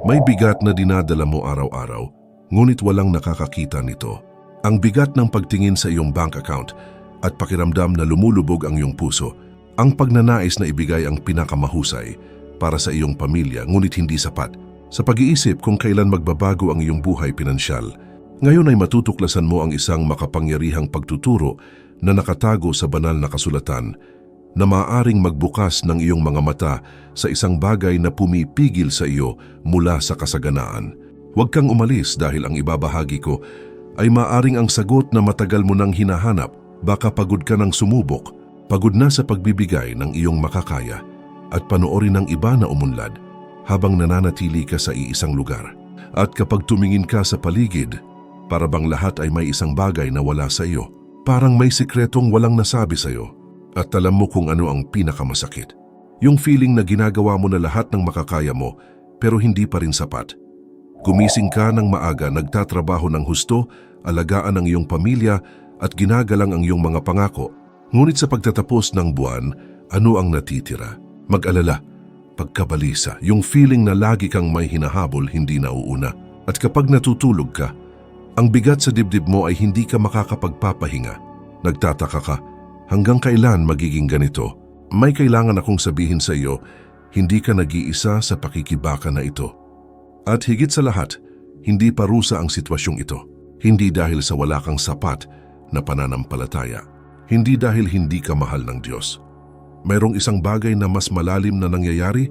May bigat na dinadala mo araw-araw, ngunit walang nakakakita nito. Ang bigat ng pagtingin sa iyong bank account at pakiramdam na lumulubog ang iyong puso. Ang pagnanais na ibigay ang pinakamahusay para sa iyong pamilya, ngunit hindi sapat. Sa pag-iisip kung kailan magbabago ang iyong buhay pinansyal, ngayon ay matutuklasan mo ang isang makapangyarihang pagtuturo na nakatago sa banal na kasulatan na maaaring magbukas ng iyong mga mata sa isang bagay na pumipigil sa iyo mula sa kasaganaan. Huwag kang umalis dahil ang ibabahagi ko ay maaaring ang sagot na matagal mo nang hinahanap. Baka pagod ka ng sumubok, pagod na sa pagbibigay ng iyong makakaya, at panoorin ng iba na umunlad habang nananatili ka sa iisang lugar. At kapag tumingin ka sa paligid, para bang lahat ay may isang bagay na wala sa iyo. Parang may sikretong walang nasabi sa iyo. At alam mo kung ano ang pinakamasakit. Yung feeling na ginagawa mo na lahat ng makakaya mo, pero hindi pa rin sapat. Gumising ka ng maaga, nagtatrabaho ng husto, alagaan ang iyong pamilya, at ginagalang ang iyong mga pangako. Ngunit sa pagtatapos ng buwan, ano ang natitira? Mag-alala, pagkabalisa, yung feeling na lagi kang may hinahabol, hindi nauuna. At kapag natutulog ka, ang bigat sa dibdib mo ay hindi ka makakapagpapahinga. Nagtataka ka, hanggang kailan magiging ganito? May kailangan akong sabihin sa iyo, hindi ka nag-iisa sa pakikibaka na ito. At higit sa lahat, hindi parusa ang sitwasyong ito. Hindi dahil sa wala kang sapat na pananampalataya. Hindi dahil hindi ka mahal ng Diyos. Mayroong isang bagay na mas malalim na nangyayari,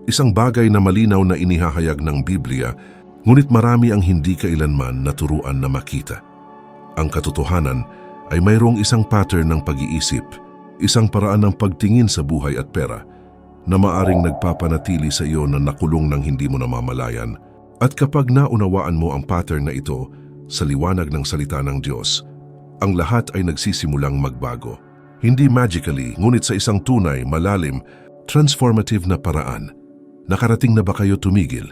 isang bagay na malinaw na inihahayag ng Biblia, ngunit marami ang hindi kailanman naturuan na makita. Ang katotohanan ay mayroong isang pattern ng pag-iisip, isang paraan ng pagtingin sa buhay at pera na maaring nagpapanatili sa iyo na nakulong ng hindi mo namamalayan. At kapag naunawaan mo ang pattern na ito sa liwanag ng salita ng Diyos, ang lahat ay nagsisimulang magbago. Hindi magically, ngunit sa isang tunay, malalim, transformative na paraan. Nakarating na ba kayo tumigil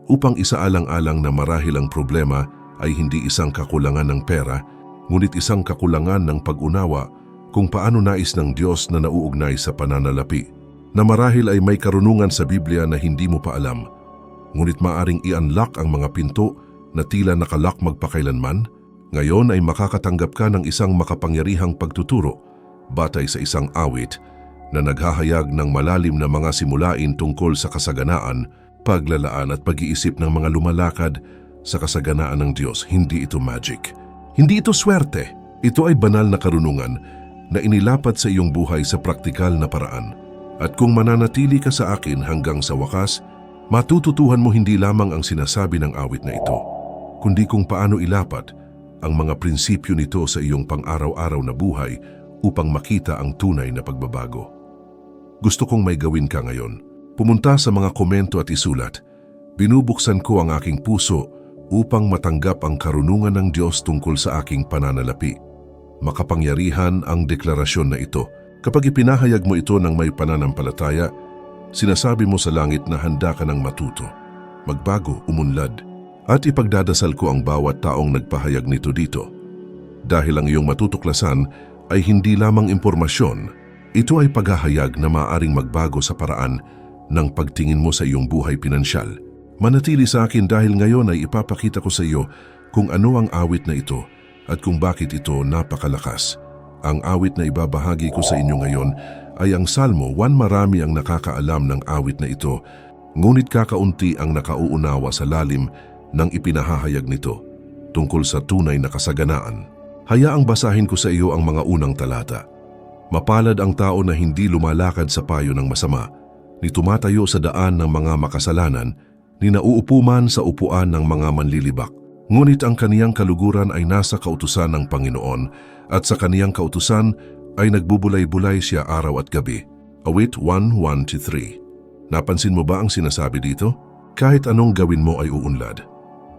upang isaalang-alang na marahil ang problema ay hindi isang kakulangan ng pera, ngunit isang kakulangan ng pag-unawa kung paano nais ng Diyos na nauugnay sa pananalapi, na marahil ay may karunungan sa Biblia na hindi mo pa alam, ngunit maaring i-unlock ang mga pinto na tila nakalock magpakailanman. Ngayon ay makakatanggap ka ng isang makapangyarihang pagtuturo batay sa isang awit na naghahayag ng malalim na mga simulain tungkol sa kasaganaan, paglalaan at pag-iisip ng mga lumalakad sa kasaganaan ng Diyos. Hindi ito magic. Hindi ito swerte. Ito ay banal na karunungan na inilapat sa iyong buhay sa praktikal na paraan. At kung mananatili ka sa akin hanggang sa wakas, matututuhan mo hindi lamang ang sinasabi ng awit na ito, kundi kung paano ilapat ang mga prinsipyo nito sa iyong pang-araw-araw na buhay upang makita ang tunay na pagbabago. Gusto kong may gawin ka ngayon. Pumunta sa mga komento at isulat, binubuksan ko ang aking puso upang matanggap ang karunungan ng Diyos tungkol sa aking pananalapi. Makapangyarihan ang deklarasyon na ito. Kapag ipinahayag mo ito ng may pananampalataya, sinasabi mo sa langit na handa ka ng matuto, magbago, umunlad, at ipagdadasal ko ang bawat taong nagpahayag nito dito. Dahil ang iyong matutuklasan ay hindi lamang impormasyon, ito ay paghahayag na maaaring magbago sa paraan ng pagtingin mo sa iyong buhay pinansyal. Manatili sa akin dahil ngayon ay ipapakita ko sa iyo kung ano ang awit na ito at kung bakit ito napakalakas. Ang awit na ibabahagi ko sa inyo ngayon ay ang Salmo 1. Marami ang nakakaalam ng awit na ito, ngunit kakaunti ang nakauunawa sa lalim ng ipinahahayag nito tungkol sa tunay na kasaganaan. Hayaang basahin ko sa iyo ang mga unang talata. Mapalad ang tao na hindi lumalakad sa payo ng masama, ni tumatayo sa daan ng mga makasalanan, ni nauupo man sa upuan ng mga manlilibak. Ngunit ang kaniyang kaluguran ay nasa kautusan ng Panginoon, at sa kaniyang kautusan ay nagbubulay-bulay siya araw at gabi. Awit 1:1-3. Napansin mo ba ang sinasabi dito? Kahit anong gawin mo ay uunlad.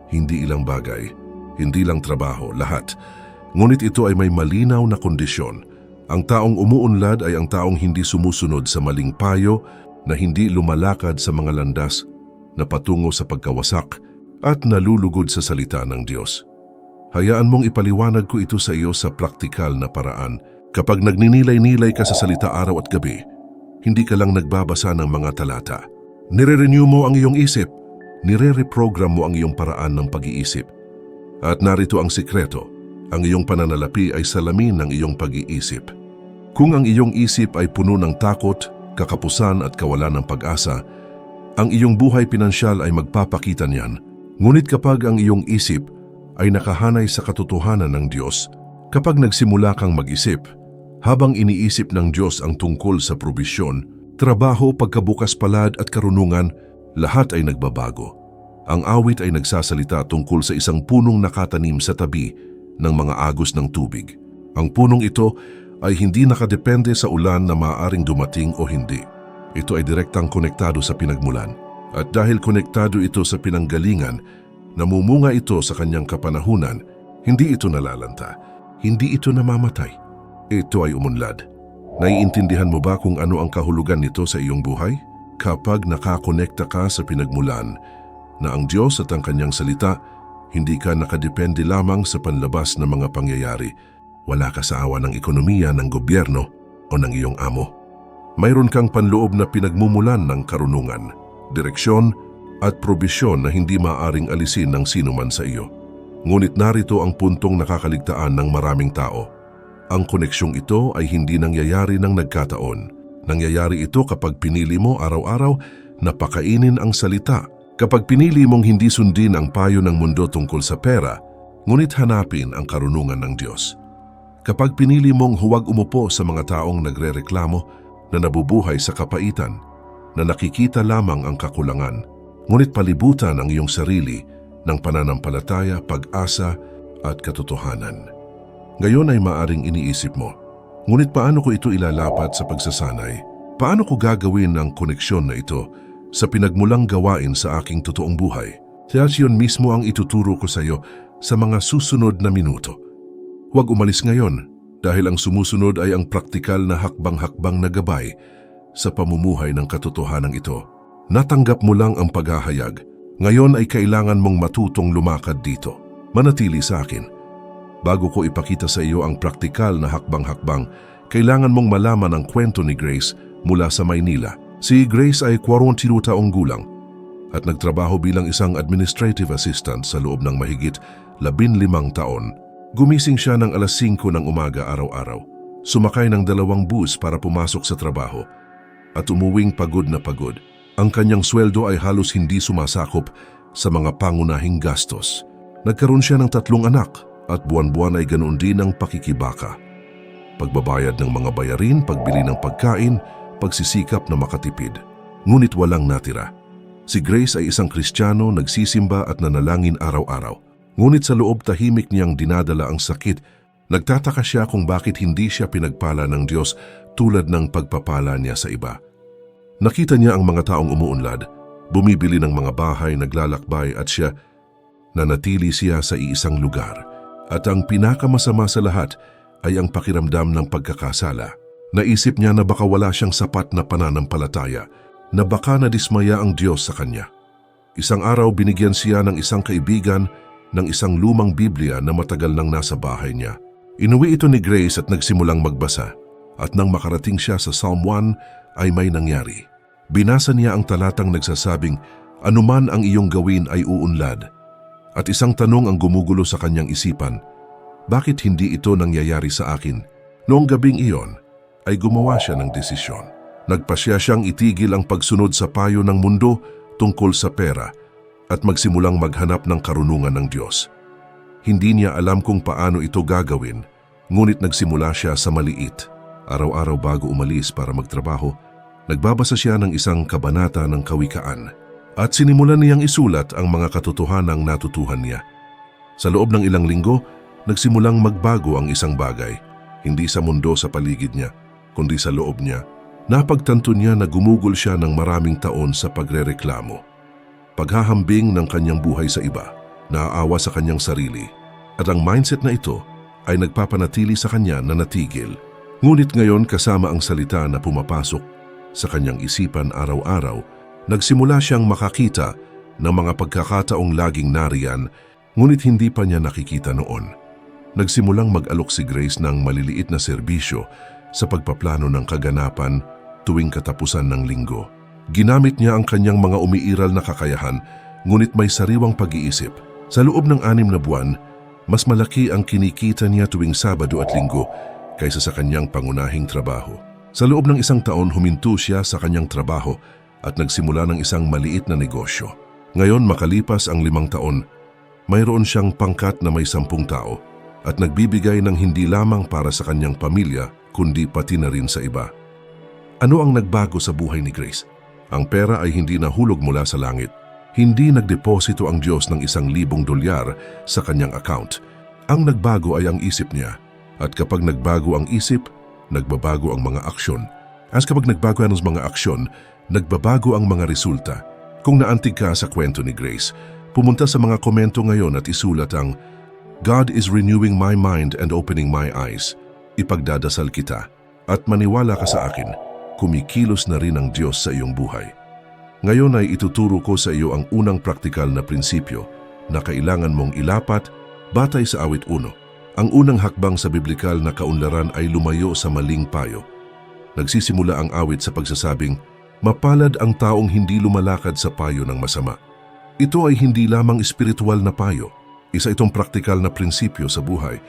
Hindi ilang bagay, hindi lang trabaho, lahat. Ngunit ito ay may malinaw na kondisyon. Ang taong umuunlad ay ang taong hindi sumusunod sa maling payo, na hindi lumalakad sa mga landas na patungo sa pagkawasak at nalulugod sa salita ng Diyos. Hayaan mong ipaliwanag ko ito sa iyo sa praktikal na paraan. Kapag nagninilay-nilay ka sa salita araw at gabi, hindi ka lang nagbabasa ng mga talata. Nire-renew mo ang iyong isip. nire-reprogram mo ang iyong paraan ng pag-iisip. At narito ang sikreto, ang iyong pananalapi ay salamin ng iyong pag-iisip. Kung ang iyong isip ay puno ng takot, kakapusan at kawalan ng pag-asa, ang iyong buhay pinansyal ay magpapakita niyan. Ngunit kapag ang iyong isip ay nakahanay sa katotohanan ng Diyos, kapag nagsimula kang mag-isip, habang iniisip ng Diyos ang tungkol sa probisyon, trabaho, pagkabukas palad at karunungan, lahat ay nagbabago. Ang awit ay nagsasalita tungkol sa isang punong nakatanim sa tabi ng mga agos ng tubig. Ang punong ito ay hindi nakadepende sa ulan na maaaring dumating o hindi. Ito ay direktang konektado sa pinagmulan. At dahil konektado ito sa pinanggalingan, namumunga ito sa kanyang kapanahunan, hindi ito nalalanta, hindi ito namamatay. Ito ay umunlad. Naiintindihan mo ba kung ano ang kahulugan nito sa iyong buhay? Kapag nakakonekta ka sa pinagmulan na ang Diyos at ang kanyang salita, hindi ka nakadepende lamang sa panlabas na mga pangyayari. Wala ka sa awa ng ekonomiya, ng gobyerno o ng iyong amo. Mayroon kang panloob na pinagmumulan ng karunungan, direksyon at probisyon na hindi maaaring alisin ng sinuman sa iyo. Ngunit narito ang puntong nakakaligtaan ng maraming tao. Ang koneksyong ito ay hindi nangyayari ng nagkataon. Nangyayari ito kapag pinili mo araw-araw na pakainin ang salita. Kapag pinili mong hindi sundin ang payo ng mundo tungkol sa pera, ngunit hanapin ang karunungan ng Diyos. Kapag pinili mong huwag umupo sa mga taong nagrereklamo na nabubuhay sa kapaitan, na nakikita lamang ang kakulangan, ngunit palibutan ang iyong sarili ng pananampalataya, pag-asa at katotohanan. Ngayon ay maaring iniisip mo, ngunit paano ko ito ilalapat sa pagsasanay? Paano ko gagawin ang koneksyon na ito sa pinagmulang gawain sa aking totoong buhay? Kaya yun mismo ang ituturo ko sa iyo sa mga susunod na minuto. Huwag umalis ngayon dahil ang sumusunod ay ang praktikal na hakbang-hakbang na gabay sa pamumuhay ng katotohanan ito. Natanggap mo lang ang paghahayag. Ngayon ay kailangan mong matutong lumakad dito. Manatili sa akin. Bago ko ipakita sa iyo ang praktikal na hakbang-hakbang, kailangan mong malaman ang kwento ni Grace mula sa Maynila. Si Grace ay 42 taong gulang at nagtrabaho bilang isang administrative assistant sa loob ng mahigit 15 taon. Gumising siya ng alas 5 ng umaga araw-araw. Sumakay ng 2 bus para pumasok sa trabaho at umuwing pagod na pagod. Ang kanyang sweldo ay halos hindi sumasakop sa mga pangunahing gastos. Nagkaroon siya ng 3 anak at buwan-buwan ay ganoon din ang pakikibaka. Pagbabayad ng mga bayarin, pagbili ng pagkain, pagsisikap na makatipid. Ngunit walang natira. Si Grace ay isang Kristiyano, nagsisimba at nanalangin araw-araw. Ngunit sa loob tahimik niyang dinadala ang sakit. Nagtataka siya kung bakit hindi siya pinagpala ng Diyos tulad ng pagpapala niya sa iba. Nakita niya ang mga taong umuunlad, bumibili ng mga bahay, naglalakbay at nanatili siya sa iisang lugar. At ang pinakamasama sa lahat ay ang pakiramdam ng pagkakasala. Naisip niya na baka wala siyang sapat na pananampalataya, na baka nadismaya ang Diyos sa kanya. Isang araw binigyan siya ng isang kaibigan ng isang lumang Biblia na matagal nang nasa bahay niya. Inuwi ito ni Grace at nagsimulang magbasa. At nang makarating siya sa Psalm 1 ay may nangyari. Binasa niya ang talatang nagsasabing, "Anuman ang iyong gawin ay uunlad." At isang tanong ang gumugulo sa kanyang isipan, bakit hindi ito nangyayari sa akin? Noong gabing iyon, ay gumawa siya ng desisyon. Nagpasya siyang itigil ang pagsunod sa payo ng mundo tungkol sa pera at magsimulang maghanap ng karunungan ng Diyos. Hindi niya alam kung paano ito gagawin, ngunit nagsimula siya sa maliit. Araw-araw bago umalis para magtrabaho, nagbabasa siya ng isang kabanata ng kawikaan. At sinimulan niyang isulat ang mga katotohanang natutuhan niya. Sa loob ng ilang linggo, nagsimulang magbago ang isang bagay, hindi sa mundo sa paligid niya, kundi sa loob niya. Napagtanto niya na gumugol siya ng maraming taon sa pagrereklamo. Paghahambing ng kanyang buhay sa iba, naaawa sa kanyang sarili, at ang mindset na ito ay nagpapanatili sa kanya na natigil. Ngunit ngayon kasama ang salita na pumapasok sa kanyang isipan araw-araw, nagsimula siyang makakita ng mga pagkakataong laging nariyan, ngunit hindi pa niya nakikita noon. Nagsimulang mag-alok si Grace ng maliliit na serbisyo sa pagpaplano ng kaganapan tuwing katapusan ng linggo. Ginamit niya ang kanyang mga umiiral na kakayahan ngunit may sariwang pag-iisip. Sa loob ng 6 na buwan, mas malaki ang kinikita niya tuwing Sabado at Linggo kaysa sa kanyang pangunahing trabaho. Sa loob ng 1 taon, huminto siya sa kanyang trabaho at nagsimula ng isang maliit na negosyo. Ngayon, makalipas ang 5 taon, mayroon siyang pangkat na may 10 tao at nagbibigay ng hindi lamang para sa kanyang pamilya, kundi pati na rin sa iba. Ano ang nagbago sa buhay ni Grace? Ang pera ay hindi nahulog mula sa langit. Hindi nagdeposito ang Diyos ng $1,000 sa kanyang account. Ang nagbago ay ang isip niya. At kapag nagbago ang isip, nagbabago ang mga aksyon. At kapag nagbago ang mga aksyon, nagbabago ang mga resulta. Kung naantig ka sa kwento ni Grace, pumunta sa mga komento ngayon at isulat ang God is renewing my mind and opening my eyes. Ipagdadasal kita at maniwala ka sa akin, kumikilos na rin ang Diyos sa iyong buhay. Ngayon ay ituturo ko sa iyo ang unang praktikal na prinsipyo na kailangan mong ilapat batay sa awit 1. Ang unang hakbang sa biblikal na kaunlaran ay lumayo sa maling payo. Nagsisimula ang awit sa pagsasabing, mapalad ang taong hindi lumalakad sa payo ng masama. Ito ay hindi lamang espiritual na payo. Isa itong praktikal na prinsipyo sa buhay.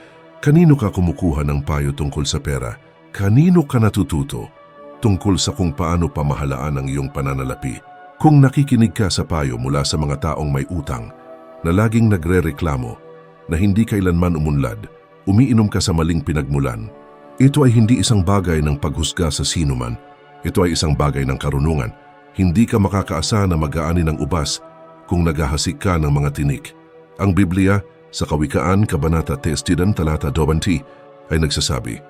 Kanino ka kumukuha ng payo tungkol sa pera? Kanino ka natututo tungkol sa kung paano pamahalaan ang iyong pananalapi? Kung nakikinig ka sa payo mula sa mga taong may utang, na laging nagre-reklamo, na hindi kailanman umunlad, umiinom ka sa maling pinagmulan, ito ay hindi isang bagay ng paghusga sa sinuman. Ito ay isang bagay ng karunungan. Hindi ka makakaasa na mag-aani ng ubas kung naghahasik ka ng mga tinik. Ang Biblia sa Kawikaan, Kabanata 10, talata 20 ay nagsasabi,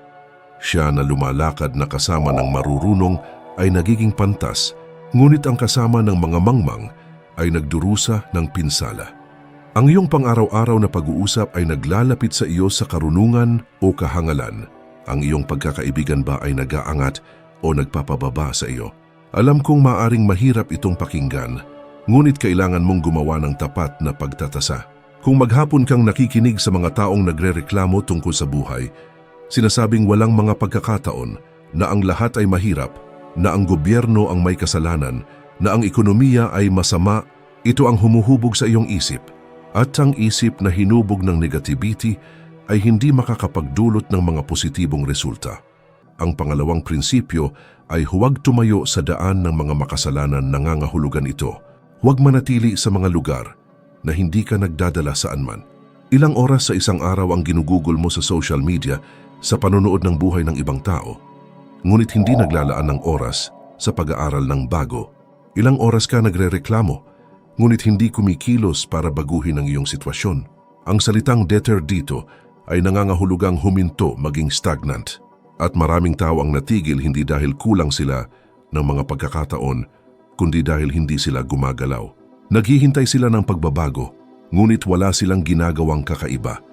siya na lumalakad na kasama ng marurunong ay nagiging pantas, ngunit ang kasama ng mga mangmang ay nagdurusa ng pinsala. Ang iyong pang-araw-araw na pag-uusap ay naglalapit sa iyo sa karunungan o kahangalan. Ang iyong pagkakaibigan ba ay nag-aangat o nagpapababa sa iyo? Alam kong maaring mahirap itong pakinggan, ngunit kailangan mong gumawa ng tapat na pagtatasa. Kung maghapon kang nakikinig sa mga taong nagrereklamo tungkol sa buhay, sinasabing walang mga pagkakataon na ang lahat ay mahirap, na ang gobyerno ang may kasalanan, na ang ekonomiya ay masama, ito ang humuhubog sa iyong isip. At ang isip na hinubog ng negativity ay hindi makakapagdulot ng mga positibong resulta. Ang pangalawang prinsipyo ay huwag tumayo sa daan ng mga makasalanan na nangangahulugan ito. Huwag manatili sa mga lugar na hindi ka nagdadala saan man. Ilang oras sa isang araw ang ginugugol mo sa social media sa panonood ng buhay ng ibang tao, ngunit hindi naglalaan ng oras sa pag-aaral ng bago. Ilang oras ka nagrereklamo, ngunit hindi kumikilos para baguhin ang iyong sitwasyon. Ang salitang deter dito ay nangangahulugang huminto, maging stagnant. At maraming tao ang natigil hindi dahil kulang sila ng mga pagkakataon, kundi dahil hindi sila gumagalaw. Naghihintay sila ng pagbabago, ngunit wala silang ginagawang kakaiba.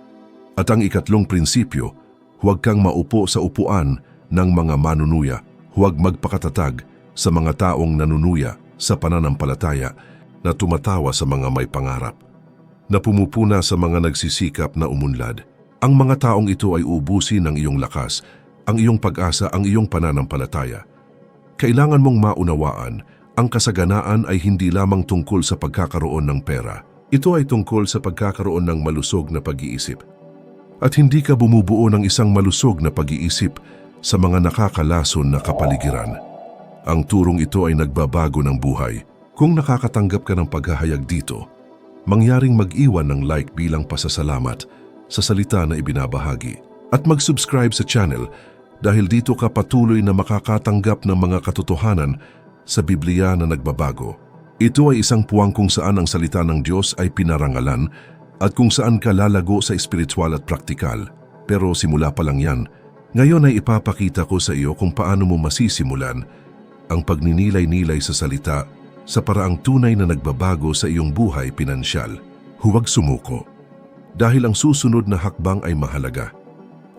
At ang ikatlong prinsipyo, huwag kang maupo sa upuan ng mga manunuya. Huwag magpakatatag sa mga taong nanunuya sa pananampalataya na tumatawa sa mga may pangarap, na pumupuna sa mga nagsisikap na umunlad. Ang mga taong ito ay ubusin ng iyong lakas, ang iyong pag-asa, ang iyong pananampalataya. Kailangan mong maunawaan, ang kasaganaan ay hindi lamang tungkol sa pagkakaroon ng pera. Ito ay tungkol sa pagkakaroon ng malusog na pag-iisip. At hindi ka bumubuo ng isang malusog na pag-iisip sa mga nakakalason na kapaligiran. Ang turong ito ay nagbabago ng buhay. Kung nakakatanggap ka ng paghahayag dito, mangyaring mag-iwan ng like bilang pasasalamat sa salita na ibinabahagi. At mag-subscribe sa channel dahil dito ka patuloy na makakatanggap ng mga katotohanan sa Biblia na nagbabago. Ito ay isang puwang kung saan ang salita ng Diyos ay pinarangalan at kung saan ka lalago sa espiritual at praktikal. Pero simula pa lang yan. Ngayon ay ipapakita ko sa iyo kung paano mo masisimulan ang pagninilay-nilay sa salita sa paraang tunay na nagbabago sa iyong buhay pinansyal. Huwag sumuko. Dahil ang susunod na hakbang ay mahalaga.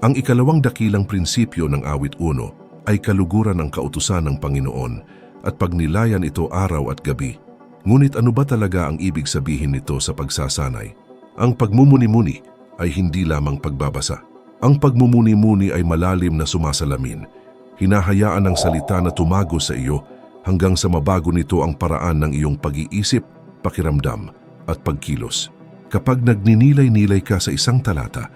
Ang ikalawang dakilang prinsipyo ng awit 1 ay kaluguran ng kautusan ng Panginoon at pagnilayan ito araw at gabi. Ngunit ano ba talaga ang ibig sabihin nito sa pagsasanay? Ang pagmumuni-muni ay hindi lamang pagbabasa. Ang pagmumuni-muni ay malalim na sumasalamin. Hinahayaan ng salita na tumago sa iyo hanggang sa mabago nito ang paraan ng iyong pag-iisip, pakiramdam at pagkilos. Kapag nagninilay-nilay ka sa isang talata,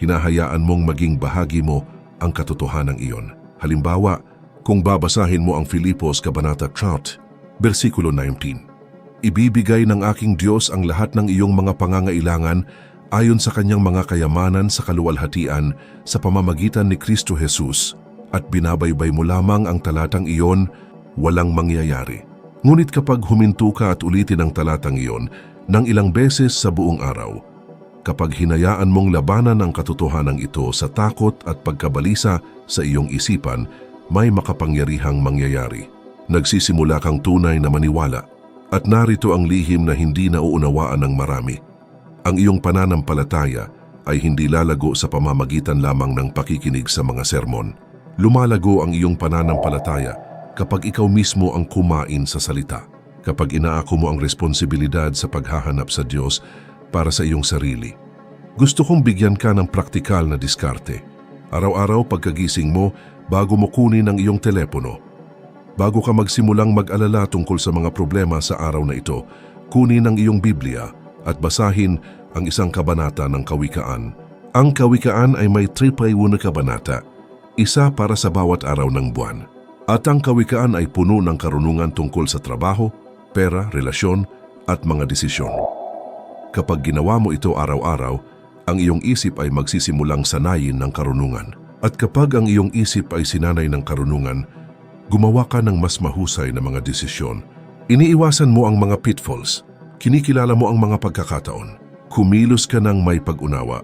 hinahayaan mong maging bahagi mo ang katotohanan iyon. Halimbawa, kung babasahin mo ang Filipos Kabanata 4, versikulo 19. Ibibigay ng aking Diyos ang lahat ng iyong mga pangangailangan ayon sa kanyang mga kayamanan sa kaluwalhatian sa pamamagitan ni Kristo Jesus, at binabaybay mo lamang ang talatang iyon, walang mangyayari. Ngunit kapag huminto ka at ulitin ang talatang iyon ng ilang beses sa buong araw, kapag hinayaan mong labanan ang katotohanan ito sa takot at pagkabalisa sa iyong isipan, may makapangyarihang mangyayari. Nagsisimula kang tunay na maniwala, at narito ang lihim na hindi nauunawaan ng marami. Ang iyong pananampalataya ay hindi lalago sa pamamagitan lamang ng pakikinig sa mga sermon. Lumalago ang iyong pananampalataya kapag ikaw mismo ang kumain sa salita, kapag inaako mo ang responsibilidad sa paghahanap sa Diyos para sa iyong sarili. Gusto kong bigyan ka ng praktikal na diskarte. Araw-araw pagkagising mo, bago mo kunin ang iyong telepono, bago ka magsimulang mag-alala tungkol sa mga problema sa araw na ito, kunin ang iyong Biblia at basahin ang isang kabanata ng Kawikaan. Ang Kawikaan ay may 31 kabanata, isa para sa bawat araw ng buwan. At ang Kawikaan ay puno ng karunungan tungkol sa trabaho, pera, relasyon at mga desisyon. Kapag ginawa mo ito araw-araw, ang iyong isip ay magsisimulang sanayin ng karunungan. At kapag ang iyong isip ay sinanay ng karunungan, gumawa ka ng mas mahusay na mga desisyon. Iniiwasan mo ang mga pitfalls, kinikilala mo ang mga pagkakataon, kumilos ka ng may pag-unawa.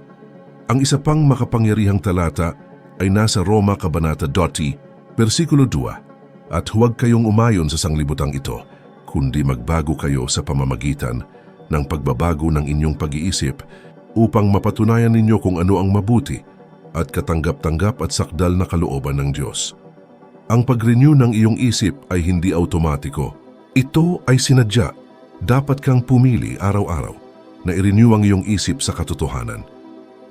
Ang isa pang makapangyarihang talata ay nasa Roma Kabanata 20, versikulo 2, at huwag kayong umayon sa sanglibutang ito, kundi magbago kayo sa pamamagitan ng pagbabago ng inyong pag-iisip upang mapatunayan ninyo kung ano ang mabuti at katanggap-tanggap at sakdal na kalooban ng Diyos. Ang pag-renew ng iyong isip ay hindi automatiko. Ito ay sinadya. Dapat kang pumili araw-araw na i-renew ang iyong isip sa katotohanan.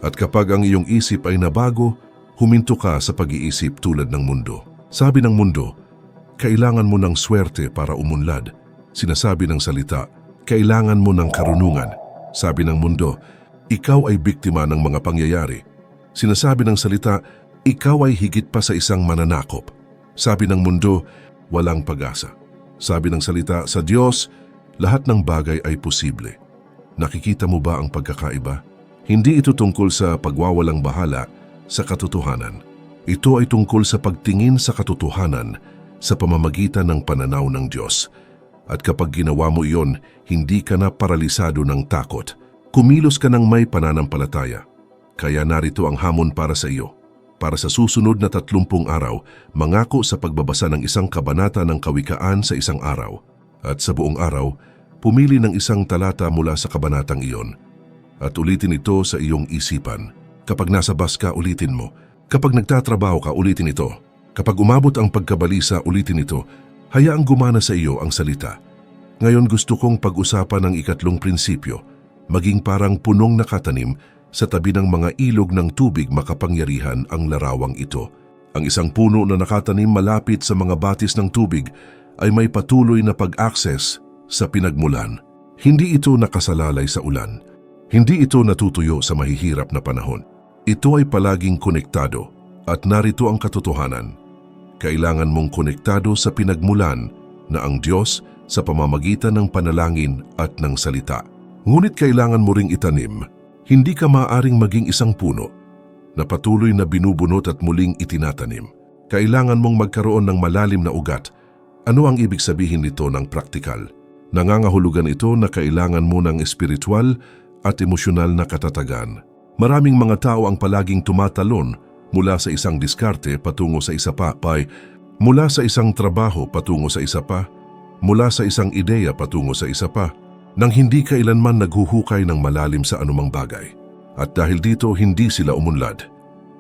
At kapag ang iyong isip ay nabago, huminto ka sa pag-iisip tulad ng mundo. Sabi ng mundo, kailangan mo ng swerte para umunlad. Sinasabi ng salita, kailangan mo ng karunungan. Sabi ng mundo, ikaw ay biktima ng mga pangyayari. Sinasabi ng salita, ikaw ay higit pa sa isang mananakop. Sabi ng mundo, walang pag-asa. Sabi ng salita, sa Diyos, lahat ng bagay ay posible. Nakikita mo ba ang pagkakaiba? Hindi ito tungkol sa pagwawalang bahala sa katotohanan. Ito ay tungkol sa pagtingin sa katotohanan sa pamamagitan ng pananaw ng Diyos. At kapag ginawa mo iyon, hindi ka na paralisado ng takot. Kumilos ka ng may pananampalataya. Kaya narito ang hamon para sa iyo. Para sa susunod na 30 araw, mangako sa pagbabasa ng isang kabanata ng Kawikaan sa isang araw. At sa buong araw, pumili ng isang talata mula sa kabanatang iyon. At ulitin ito sa iyong isipan. Kapag nasa bus ka, ulitin mo. Kapag nagtatrabaho ka, ulitin ito. Kapag umabot ang pagkabalisa, ulitin ito. Hayaang gumana sa iyo ang salita. Ngayon gusto kong pag-usapan ang ikatlong prinsipyo, maging parang punong nakatanim sa tabi ng mga ilog ng tubig makapangyarihan ang larawang ito. Ang isang puno na nakatanim malapit sa mga batis ng tubig ay may patuloy na pag-access sa pinagmulan. Hindi ito nakasalalay sa ulan. Hindi ito natutuyo sa mahihirap na panahon. Ito ay palaging konektado at narito ang katotohanan. Kailangan mong konektado sa pinagmulan na ang Diyos sa pamamagitan ng panalangin at ng salita. Ngunit kailangan mo ring itanim. Hindi ka maaaring maging isang puno na patuloy na binubunot at muling itinatanim. Kailangan mong magkaroon ng malalim na ugat. Ano ang ibig sabihin nito ng praktikal? Nangangahulugan ito na kailangan mo ng espiritual at emosyonal na katatagan. Maraming mga tao ang palaging tumatalon mula sa isang diskarte patungo sa isa pa, mula sa isang trabaho patungo sa isa pa, mula sa isang ideya patungo sa isa pa, nang hindi kailanman naghuhukay ng malalim sa anumang bagay. At dahil dito, hindi sila umunlad.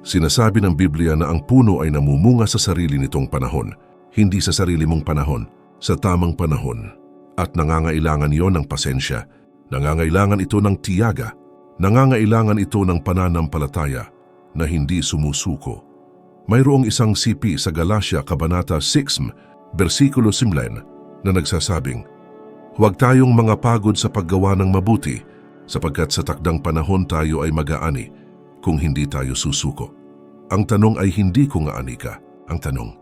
Sinasabi ng Biblia na ang puno ay namumunga sa sarili nitong panahon, hindi sa sarili mong panahon, sa tamang panahon. At nangangailangan iyon ng pasensya, nangangailangan ito ng tiyaga, nangangailangan ito ng pananampalataya na hindi sumusuko. Mayroong isang sipi sa Galatia Kabanata 6, versikulo 9 na nagsasabing, Huwag tayong mga pagod sa paggawa ng mabuti, sapagkat sa takdang panahon tayo ay mag-aani kung hindi tayo susuko. Ang tanong ay hindi kung aani ka. Ang tanong,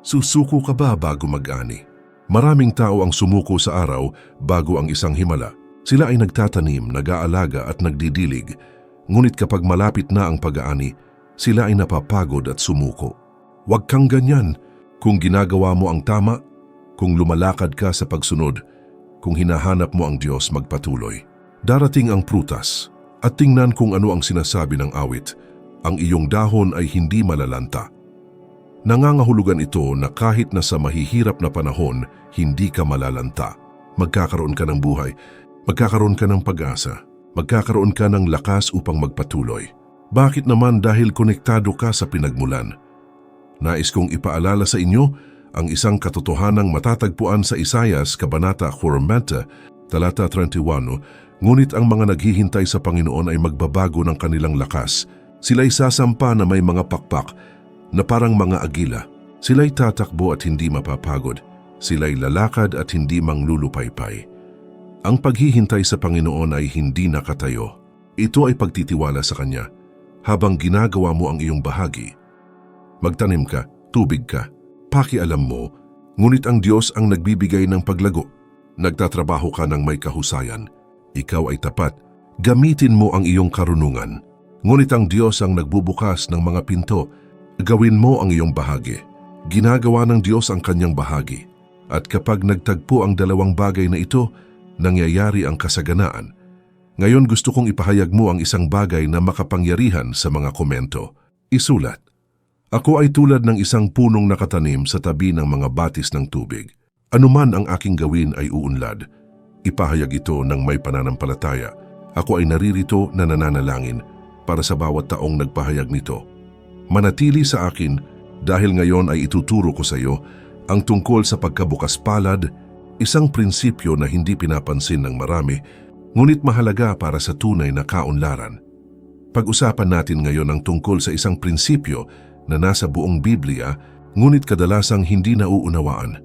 susuko ka ba bago mag-ani? Maraming tao ang sumuko sa araw bago ang isang himala. Sila ay nagtatanim, nag-aalaga at nagdidilig. Ngunit kapag malapit na ang pag-aani, sila ay napapagod at sumuko. Huwag kang ganyan. Kung ginagawa mo ang tama, kung lumalakad ka sa pagsunod, kung hinahanap mo ang Diyos, magpatuloy. Darating ang prutas at tingnan kung ano ang sinasabi ng awit. Ang iyong dahon ay hindi malalanta. Nangangahulugan ito na kahit na sa mahihirap na panahon, hindi ka malalanta. Magkakaroon ka ng buhay, magkakaroon ka ng pag-asa, magkakaroon ka ng lakas upang magpatuloy. Bakit naman? Dahil konektado ka sa pinagmulan. Nais kong ipaalala sa inyo ang isang katotohanang matatagpuan sa Isaias, Kabanata 40, talata 31, ngunit ang mga naghihintay sa Panginoon ay magbabago ng kanilang lakas. Sila'y sasampa na may mga pakpak na parang mga agila. Sila'y tatakbo at hindi mapapagod. Sila'y lalakad at hindi manglulupaypay. Ang paghihintay sa Panginoon ay hindi nakatayo. Ito ay pagtitiwala sa Kanya habang ginagawa mo ang iyong bahagi. Magtanim ka, tubig ka, pakialam mo, ngunit ang Diyos ang nagbibigay ng paglago. Nagtatrabaho ka ng may kahusayan. Ikaw ay tapat. Gamitin mo ang iyong karunungan. Ngunit ang Diyos ang nagbubukas ng mga pinto. Gawin mo ang iyong bahagi. Ginagawa ng Diyos ang kanyang bahagi. At kapag nagtagpo ang dalawang bagay na ito, nangyayari ang kasaganaan. Ngayon gusto kong ipahayag mo ang isang bagay na makapangyarihan sa mga komento. Isulat. Ako ay tulad ng isang punong nakatanim sa tabi ng mga batis ng tubig. Anuman ang aking gawin ay uunlad. Ipahayag ito ng may pananampalataya. Ako ay naririto na nananalangin para sa bawat taong nagpahayag nito. Manatili sa akin dahil ngayon ay ituturo ko sa iyo ang tungkol sa pagkabukas palad, isang prinsipyo na hindi pinapansin ng marami, ngunit mahalaga para sa tunay na kaunlaran. Pag-usapan natin ngayon ang tungkol sa isang prinsipyo na nasa buong Biblia, ngunit kadalasang hindi nauunawaan.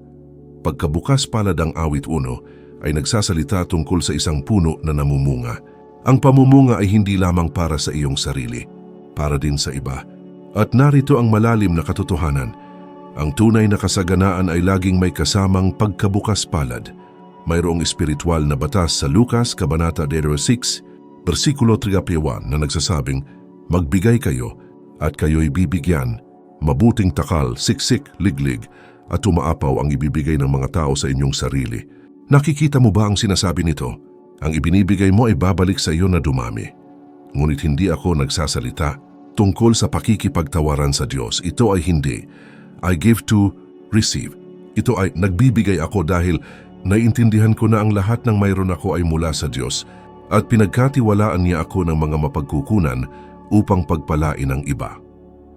Pagkabukas palad ang awit 1 ay nagsasalita tungkol sa isang puno na namumunga. Ang pamumunga ay hindi lamang para sa iyong sarili, para din sa iba. At narito ang malalim na katotohanan. Ang tunay na kasaganaan ay laging may kasamang pagkabukas palad. Mayroong espiritual na batas sa Lucas, Kabanata 6, versikulo 31 na nagsasabing, magbigay kayo at kayo'y bibigyan, mabuting takal, siksik, liglig, at umaapaw ang ibibigay ng mga tao sa inyong sarili. Nakikita mo ba ang sinasabi nito? Ang ibinibigay mo ay babalik sa iyo na dumami. Ngunit hindi ako nagsasalita tungkol sa pakikipagtawaran sa Diyos. Ito ay hindi. I give to receive. Ito ay nagbibigay ako dahil naiintindihan ko na ang lahat ng mayroon ako ay mula sa Diyos at pinagkatiwalaan niya ako ng mga mapagkukunan upang pagpalain ang iba.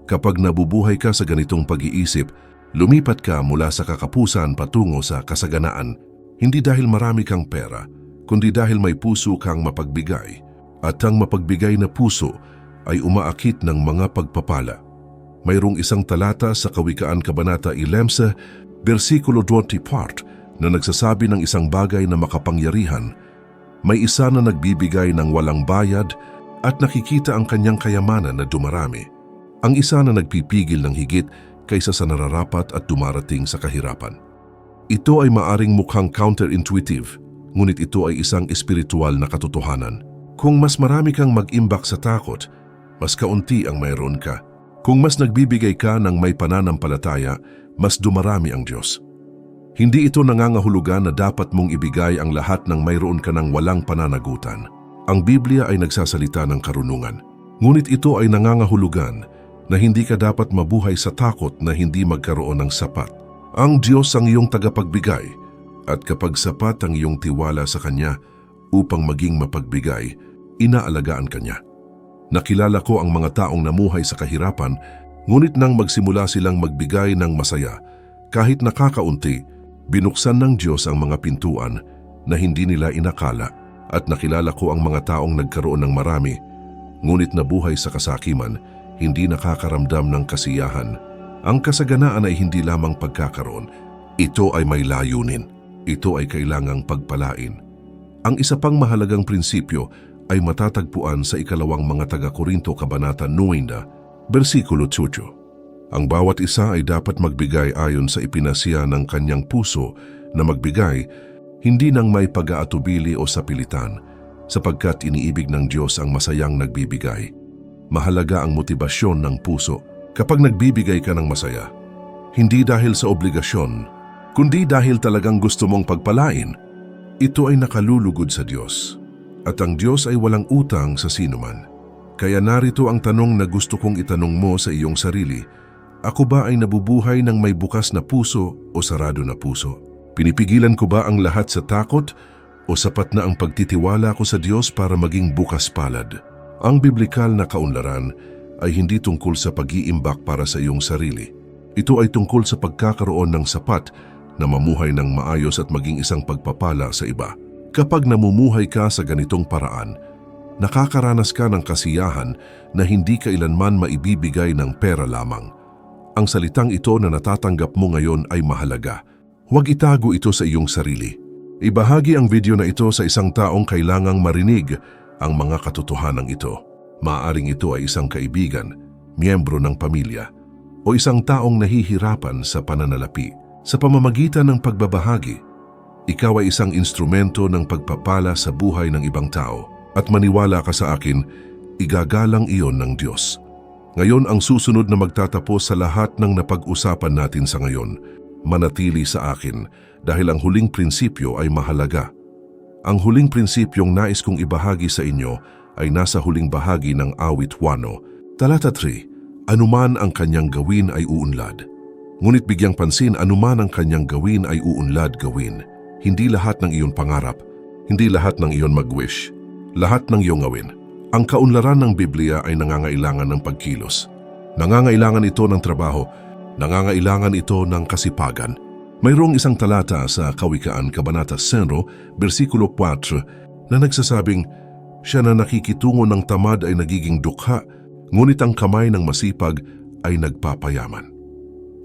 Kapag nabubuhay ka sa ganitong pag-iisip, lumipat ka mula sa kakapusan patungo sa kasaganaan, hindi dahil marami kang pera, kundi dahil may puso kang mapagbigay, at ang mapagbigay na puso ay umaakit ng mga pagpapala. Mayroong isang talata sa Kawikaan Kabanata 11, versikulo 24 na nagsasabi ng isang bagay na makapangyarihan. May isa na nagbibigay ng walang bayad at nakikita ang kanyang kayamanan na dumarami. Ang isa na nagpipigil ng higit kaysa sa nararapat at dumarating sa kahirapan. Ito ay maaring mukhang counterintuitive, ngunit ito ay isang espiritual na katotohanan. Kung mas marami kang mag-imbak sa takot, mas kaunti ang mayroon ka. Kung mas nagbibigay ka ng may pananampalataya, mas dumarami ang Diyos. Hindi ito nangangahulugan na dapat mong ibigay ang lahat ng mayroon ka ng walang pananagutan. Ang Biblia ay nagsasalita ng karunungan. Ngunit ito ay nangangahulugan na hindi ka dapat mabuhay sa takot na hindi magkaroon ng sapat. Ang Diyos ang iyong tagapagbigay, at kapag sapat ang iyong tiwala sa Kanya upang maging mapagbigay, inaalagaan ka niya. Nakilala ko ang mga taong namuhay sa kahirapan, ngunit nang magsimula silang magbigay ng masaya, kahit nakakaunti, binuksan ng Diyos ang mga pintuan na hindi nila inakala, at nakilala ko ang mga taong nagkaroon ng marami, ngunit nabuhay sa kasakiman, hindi nakakaramdam ng kasiyahan. Ang kasaganaan ay hindi lamang pagkakaroon, ito ay may layunin. ito ay kailangang pagpalain. Ang isa pang mahalagang prinsipyo ay matatagpuan sa ikalawang mga taga-Korinto Kabanata 9, versikulo 8. Ang bawat isa ay dapat magbigay ayon sa ipinasiya ng kanyang puso na magbigay, hindi nang may pag-aatubili o sapilitan, sapagkat iniibig ng Diyos ang masayang nagbibigay. Mahalaga ang motibasyon ng puso kapag nagbibigay ka ng masaya. Hindi dahil sa obligasyon, kundi dahil talagang gusto mong pagpalain. Ito ay nakalulugod sa Diyos. At ang Diyos ay walang utang sa sinuman. Kaya narito ang tanong na gusto kong itanong mo sa iyong sarili. Ako ba ay nabubuhay ng may bukas na puso o sarado na puso? Pinipigilan ko ba ang lahat sa takot o sapat na ang pagtitiwala ko sa Diyos para maging bukas palad? Ang biblikal na kaunlaran ay hindi tungkol sa pag-iimbak para sa iyong sarili. Ito ay tungkol sa pagkakaroon ng sapat na mamuhay ng maayos at maging isang pagpapala sa iba. Kapag namumuhay ka sa ganitong paraan, nakakaranas ka ng kasiyahan na hindi kailanman maibibigay ng pera lamang. Ang salitang ito na natatanggap mo ngayon ay mahalaga. Huwag itago ito sa iyong sarili. Ibahagi ang video na ito sa isang taong kailangang marinig ang mga katotohanan ito. Maaaring ito ay isang kaibigan, miyembro ng pamilya, o isang taong nahihirapan sa pananalapi. Sa pamamagitan ng pagbabahagi, ikaw ay isang instrumento ng pagpapala sa buhay ng ibang tao. At maniwala ka sa akin, igagalang iyon ng Diyos. Ngayon ang susunod na magtatapos sa lahat ng napag-usapan natin sa ngayon. Manatili sa akin dahil ang huling prinsipyo ay mahalaga. Ang huling prinsipyong nais kong ibahagi sa inyo ay nasa huling bahagi ng Awit 1, talata 3. Anuman ang kanyang gawin ay uunlad. Ngunit bigyang pansin, anuman ang kanyang gawin ay uunlad gawin. Hindi lahat ng iyon pangarap, hindi lahat ng iyon mag-wish, lahat ng iyong gawin. Ang kaunlaran ng Biblia ay nangangailangan ng pagkilos. Nangangailangan ito ng trabaho, nangangailangan ito ng kasipagan. Mayroong isang talata sa Kawikaan, Kabanata 10, versikulo 4, na nagsasabing, siya na nakikitungo ng tamad ay nagiging dukha, ngunit ang kamay ng masipag ay nagpapayaman.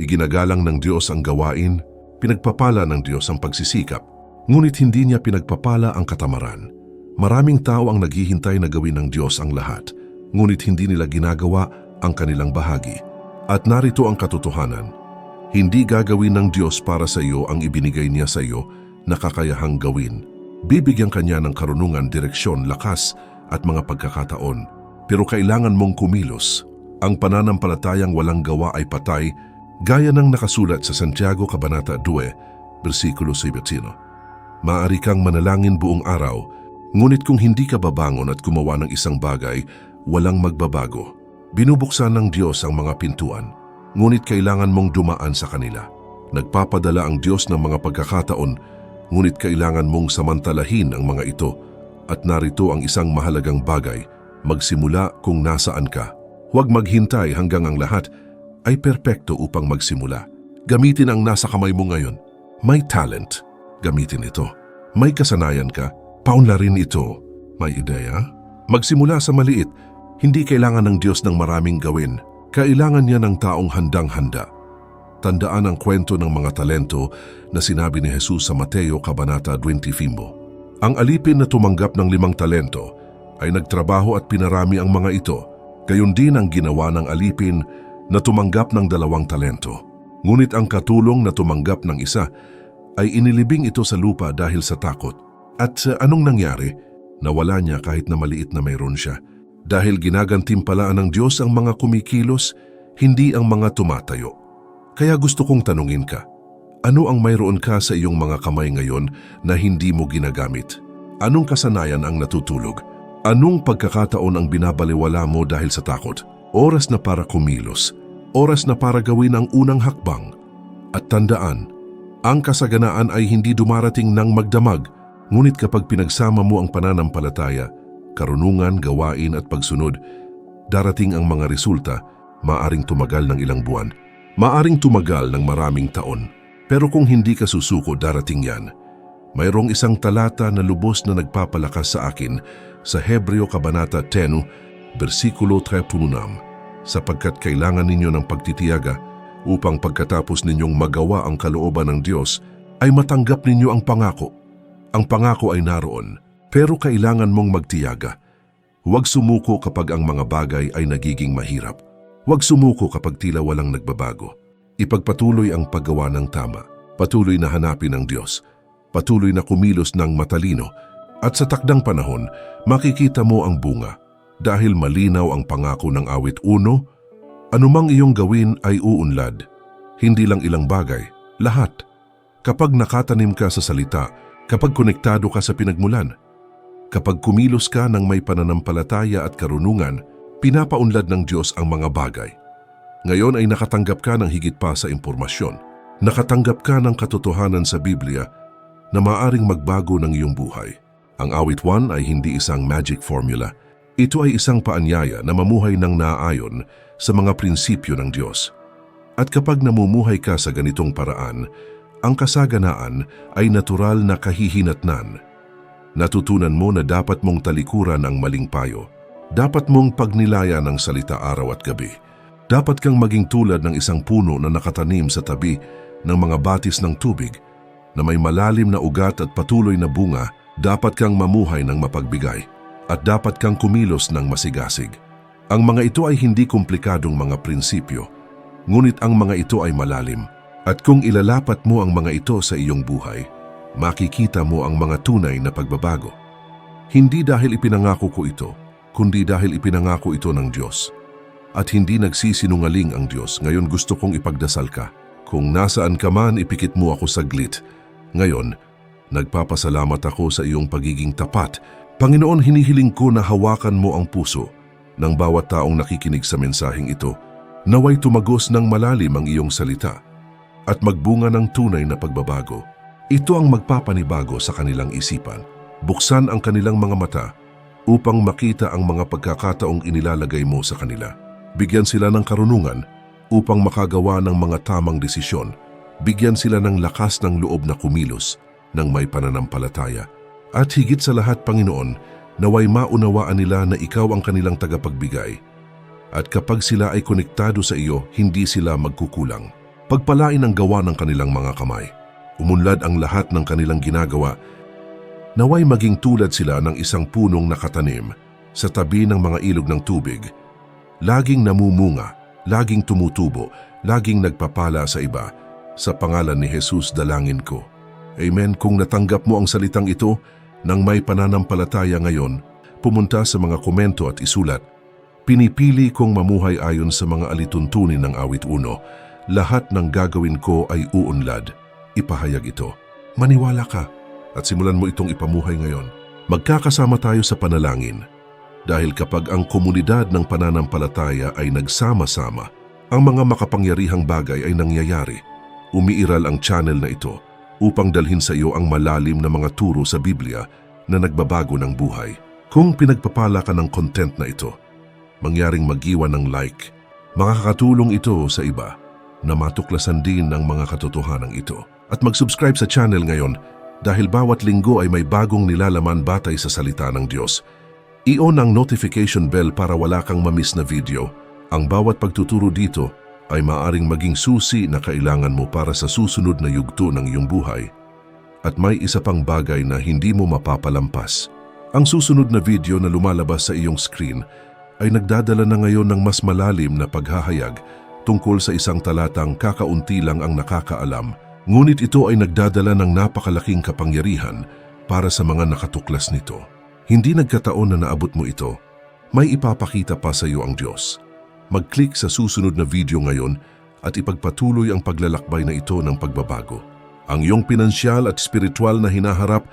Iginagalang ng Diyos ang gawain, pinagpapala ng Diyos ang pagsisikap, ngunit hindi niya pinagpapala ang katamaran. Maraming tao ang naghihintay na gawin ng Diyos ang lahat, ngunit hindi nila ginagawa ang kanilang bahagi. At narito ang katotohanan, hindi gagawin ng Diyos para sa iyo ang ibinigay niya sa iyo na kakayahang gawin. Bibigyan kanya ng karunungan, direksyon, lakas at mga pagkakataon. Pero kailangan mong kumilos. Ang pananampalatayang walang gawa ay patay, gaya ng nakasulat sa Santiago Kabanata 2, versikulo 17. Maaari kang manalangin buong araw, ngunit kung hindi ka babangon at gumawa ng isang bagay, walang magbabago. Binubuksan ng Diyos ang mga pintuan, ngunit kailangan mong dumaan sa kanila. Nagpapadala ang Diyos ng mga pagkakataon, ngunit kailangan mong samantalahin ang mga ito. At narito ang isang mahalagang bagay, magsimula kung nasaan ka. Huwag maghintay hanggang ang lahat ay perpekto upang magsimula. Gamitin ang nasa kamay mo ngayon. May talent, gamitin ito. May kasanayan ka, paunlarin ito. May ideya? Magsimula sa maliit. Hindi kailangan ng Diyos ng maraming gawin. Kailangan niya ng taong handang-handa. Tandaan ang kwento ng mga talento na sinabi ni Jesus sa Mateo Kabanata 25. Ang alipin na tumanggap ng 5 talento ay nagtrabaho at pinarami ang mga ito. Gayon din ang ginawa ng alipin na tumanggap ng 2 talento. Ngunit ang katulong na tumanggap ng 1 ay inilibing ito sa lupa dahil sa takot. At anong nangyari? Nawala niya kahit na maliit na mayroon siya. Dahil ginagantimpalaan ng Diyos ang mga kumikilos, hindi ang mga tumatayo. Kaya gusto kong tanungin ka, ano ang mayroon ka sa iyong mga kamay ngayon na hindi mo ginagamit? Anong kasanayan ang natutulog? Anong pagkakataon ang binabaliwala mo dahil sa takot? Oras na para kumilos, oras na para gawin ang unang hakbang. At tandaan, ang kasaganaan ay hindi dumarating ng magdamag, ngunit kapag pinagsama mo ang pananampalataya, karunungan, gawain at pagsunod, darating ang mga resulta. Maaring tumagal ng ilang buwan, maaring tumagal ng maraming taon. Pero kung hindi ka susuko, darating yan. Mayroong isang talata na lubos na nagpapalakas sa akin sa Hebreo Kabanata 10, versikulo 36, sapagkat kailangan ninyo ng pagtitiyaga upang pagkatapos ninyong magawa ang kalooban ng Diyos ay matanggap ninyo ang pangako. Ang pangako ay naroon, pero kailangan mong magtiyaga. Huwag sumuko kapag ang mga bagay ay nagiging mahirap. Huwag sumuko kapag tila walang nagbabago. Ipagpatuloy ang paggawa ng tama. Patuloy na hanapin ang Diyos. Patuloy na kumilos ng matalino. At sa takdang panahon, makikita mo ang bunga. Dahil malinaw ang pangako ng awit 1, anumang iyong gawin ay uunlad. Hindi lang ilang bagay, lahat. Kapag nakatanim ka sa salita, kapag konektado ka sa pinagmulan, kapag kumilos ka ng may pananampalataya at karunungan, pinapaunlad ng Diyos ang mga bagay. Ngayon ay nakatanggap ka ng higit pa sa impormasyon. Nakatanggap ka ng katotohanan sa Biblia na maaring magbago ng iyong buhay. Ang awit 1 ay hindi isang magic formula. Ito ay isang paanyaya na mamuhay ng naaayon sa mga prinsipyo ng Diyos. At kapag namumuhay ka sa ganitong paraan, ang kasaganaan ay natural na kahihinatnan. Natutunan mo na dapat mong talikuran ang maling payo. Dapat mong pagnilayan ng salita araw at gabi. Dapat kang maging tulad ng isang puno na nakatanim sa tabi ng mga batis ng tubig na may malalim na ugat at patuloy na bunga. Dapat kang mamuhay ng mapagbigay at dapat kang kumilos ng masigasig. Ang mga ito ay hindi komplikadong mga prinsipyo, ngunit ang mga ito ay malalim. At kung ilalapat mo ang mga ito sa iyong buhay, makikita mo ang mga tunay na pagbabago. Hindi dahil ipinangako ko ito, kundi dahil ipinangako ito ng Diyos. At hindi nagsisinungaling ang Diyos. Ngayon gusto kong ipagdasal ka. Kung nasaan ka man, ipikit mo ako saglit. Ngayon, nagpapasalamat ako sa iyong pagiging tapat. Panginoon, hinihiling ko na hawakan mo ang puso ng bawat taong nakikinig sa mensaheng ito. Naway tumagos ng malalim ang iyong salita at magbunga ng tunay na pagbabago. Ito ang magpapanibago sa kanilang isipan. Buksan ang kanilang mga mata upang makita ang mga pagkakataong inilalagay mo sa kanila. Bigyan sila ng karunungan upang makagawa ng mga tamang desisyon. Bigyan sila ng lakas ng loob na kumilos ng may pananampalataya. At higit sa lahat, Panginoon, naway maunawaan nila na ikaw ang kanilang tagapagbigay. At kapag sila ay konektado sa iyo, hindi sila magkukulang. Pagpalain ang gawa ng kanilang mga kamay. Umunlad ang lahat ng kanilang ginagawa. Naway maging tulad sila ng isang punong nakatanim sa tabi ng mga ilog ng tubig. Laging namumunga, laging tumutubo, laging nagpapala sa iba. Sa pangalan ni Jesus dalangin ko. Amen. Kung natanggap mo ang salitang ito ng may pananampalataya ngayon, pumunta sa mga komento at isulat, pinipili kong mamuhay ayon sa mga alituntunin ng awit 1. Lahat ng gagawin ko ay uunlad. Ipahayag ito. Maniwala ka at simulan mo itong ipamuhay ngayon. Magkakasama tayo sa panalangin. Dahil kapag ang komunidad ng pananampalataya ay nagsama-sama, ang mga makapangyarihang bagay ay nangyayari. Umiiral ang channel na ito upang dalhin sa iyo ang malalim na mga turo sa Biblia na nagbabago ng buhay. Kung pinagpapala ka ng content na ito, mangyaring mag-iwan ng like. Makakatulong ito sa iba na matuklasan din ng mga katotohanan ito. At mag-subscribe sa channel ngayon dahil bawat linggo ay may bagong nilalaman batay sa salita ng Diyos. I-on ang notification bell para wala kang mamiss na video. Ang bawat pagtuturo dito ay maaring maging susi na kailangan mo para sa susunod na yugto ng iyong buhay. At may isa pang bagay na hindi mo mapapalampas. Ang susunod na video na lumalabas sa iyong screen ay nagdadala na ngayon ng mas malalim na paghahayag tungkol sa isang talatang kakaunti lang ang nakakaalam, ngunit ito ay nagdadala ng napakalaking kapangyarihan para sa mga nakatuklas nito. Hindi nagkataon na naabot mo ito. May ipapakita pa sa iyo ang Diyos. Mag-click sa susunod na video ngayon at ipagpatuloy ang paglalakbay na ito ng pagbabago. Ang iyong pinansyal at spiritual na hinaharap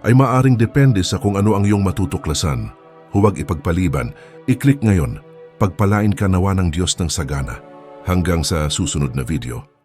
ay maaring depende sa kung ano ang iyong matutuklasan. Huwag ipagpaliban. I-click ngayon. Pagpalain ka nawa ng Diyos ng sagana. Hanggang sa susunod na video.